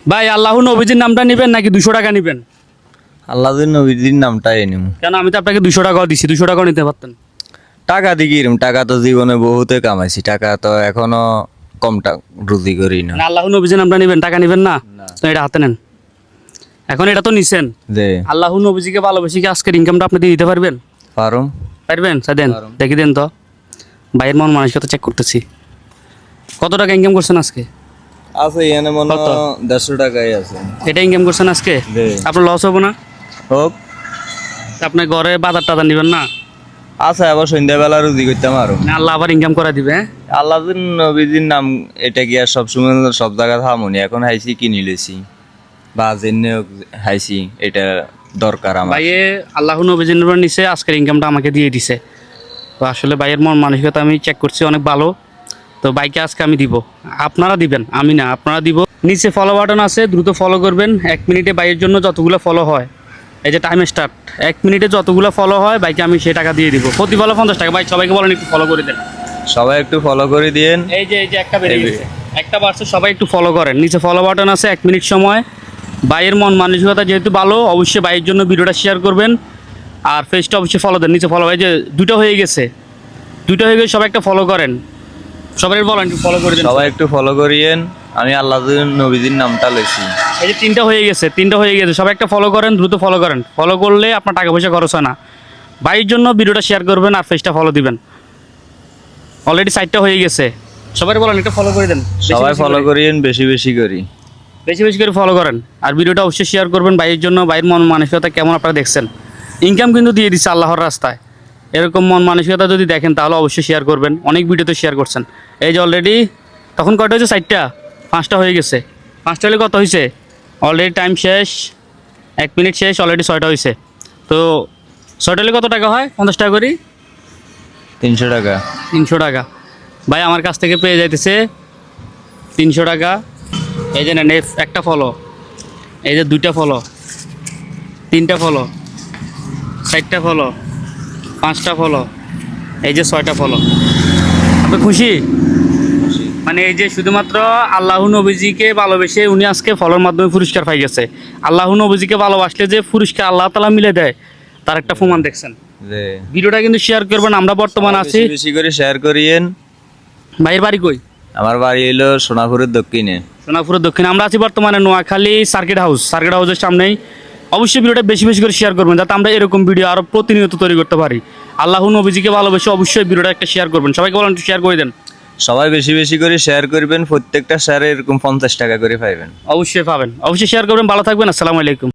ভাই আল্লাহর নবীজির নামটা নেবেন নাকি 200 টাকা নেবেন? আল্লাহর নবীর নামটাই নিম। কেন আমি তো আপনাকে 200 টাকাও দিছি, 200 টাকাও নিতে পারতেন। টাকা দিয়ে কিরম, টাকা তো জীবনে বহুতে কামাইছি, টাকা তো এখনো কমটা রুজি করি না। না আল্লাহর নবীজির নামটা নেবেন, টাকা নেবেন না? তো এটা হাতে নেন। এখন এটা তো নিছেন, যে আল্লাহর নবীজিকে ভালোবেসে কি আজকের ইনকামটা আপনি দিয়ে দিতে পারবেন? পারুম। পারবেন? দেন, দেখি দেন তো। ভাইয়ের মন মানসিকতা চেক করতেছি। কত টাকা ইনকাম করছেন আজকে? আছে এখানে মনে কত? 150 টাকাই আছে। এটা ইনকাম করছেন আজকে? জি। আপনার লস হবো না? হোক। আপনার ঘরে বাজার টাজার নেবেন না? আছে, আবার সন্ধ্যাবেলা রুজি করতাম আরো। না আল্লাহ আবার ইনকাম করে দিবে, হ্যাঁ? আল্লাহর নবীজির নাম এটা কি আর সবসময় সব জায়গায় থামুনি, এখন হাইছি কিনে লেছি বা জেনে হাইছি, এটা দরকার আমার। ভাইয়ে আল্লাহর নবীজির নিচে আজকের ইনকামটা আমাকে দিয়ে দিছে। তো আসলে ভাইয়ের মন মানসিকতা আমি চেক করছি, অনেক ভালো। তো বাইকে আজকে আমি দিব, আপনারা দিবেন, আমি না, আপনারা দিব। নিচে ফলো বাটন আছে, দ্রুত ফলো করবেন। 1 মিনিটে বাইয়ের জন্য যতগুলো ফলো হয়, এই যে টাইম স্টার্ট, 1 মিনিটে যতগুলো ফলো হয় বাইকে আমি সেই টাকা দিয়ে দিব। প্রতি ফলো 50 টাকা। ভাই সবাইকে বলেন একটু ফলো করে দেন। সবাই একটু ফলো করে দিয়েন। এই যে একটা বেরিয়ে গেছে, একটা বাড়ছে, সবাই একটু ফলো করেন। নিচে ফলো বাটন আছে, 1 মিনিট সময়। বাইয়ের মন মানসিকতা যেহেতু ভালো, অবশ্যই বাইয়ের জন্য ভিডিওটা শেয়ার করবেন। আর পেজটা অবশ্যই ফলো দেন। নিচে ফলো, এই যে দুটো হয়ে গেছে, সবাই একটা ফলো করেন। সবাই বলেন একটু ফলো করে দেন। সবাই একটু ফলো করিয়েন। আমি আল্লাহর নবীজির নামটা লইছি। এই যে 3টা হয়ে গেছে, সবাই একটা ফলো করেন, দ্রুত ফলো করেন। ফলো করলে আপনার টাকা পয়সা খরচ হয় না। বাইয়ের জন্য ভিডিওটা শেয়ার করবেন আর পেজটা ফলো দিবেন। অলরেডি 4টা হয়ে গেছে। সবাই বলেন একটু ফলো করে দেন। সবাই ফলো করিয়েন, বেশি বেশি করি। বেশি বেশি করে ফলো করেন আর ভিডিওটা অবশ্যই শেয়ার করবেন বাইয়ের জন্য। বাইয়ের মন মানসিকতা কেমন আপনারা দেখছেন, ইনকাম কিন্তু দিয়ে দিচ্ছে আল্লাহর রাস্তায়। এরকম মন মানসিকতা যদি দেখেন তাহলে অবশ্যই শেয়ার করবেন। অনেক ভিডিওতে শেয়ার করছেন। এই যে অলরেডি তখন কয়টা হয়েছে? 4টা, 5টা হয়ে গেছে। 5টা হলে কত হয়েছে? অলরেডি টাইম শেষ, 1 মিনিট শেষ, অলরেডি 6টা হয়েছে। তো 6টা হলে কত টাকা হয়? 50 টাকা করি, 300 টাকা। 300 টাকা। ভাই আমার কাছ থেকে পেয়ে যাইতেছে 300 টাকা। এই যে নেন, একটা ফলো, এই যে 2টা ফলো, 3টা ফলো, 4টা ফলো, 5টা ফলো, এই যে 6টা ফলো। আপনি খুশি? মানে এই যে শুধুমাত্র আল্লাহ নবীজিকে ভালোবেসে উনি আজকে ফলোর মাধ্যমে পুরস্কার পাই গেছে। আল্লাহ নবীজিকে ভালোবাসলে যে পুরস্কার আল্লাহ তাআলা মিলে দেয়, তার একটা প্রমাণ দেখছেন। যে ভিডিওটা কিন্তু শেয়ার করবেন। আমরা বর্তমানে আছি, বেশি বেশি করে শেয়ার করিয়েন। ভাইয়ের বাড়ি কই? আমার বাড়ি হলো সোনাপুরের দক্ষিণে। সোনাপুরের দক্ষিণে। আমরা আছি বর্তমানে নোয়াখালী সার্কিট হাউসের সামনেই। অবশ্যই ভিডিওটা বেশি বেশি করে শেয়ার করবেন, যাতে আমরা এরকম ভিডিও আরও প্রতিনিয়ত তৈরি করতে পারি। আল্লাহ নবীজিকে ভালোবেসে অবশ্যই ভিডিওটা একটা শেয়ার করবেন। সবাইকে বলেন একটু শেয়ার করে দেন। সবাই বেশি বেশি করে শেয়ার করবেন। প্রত্যেকটা শেয়ারে এরকম 50 টাকা করে পাইবেন। অবশ্যই পাবেন, অবশ্যই শেয়ার করবেন। ভালো থাকবেন। আসসালামু আলাইকুম।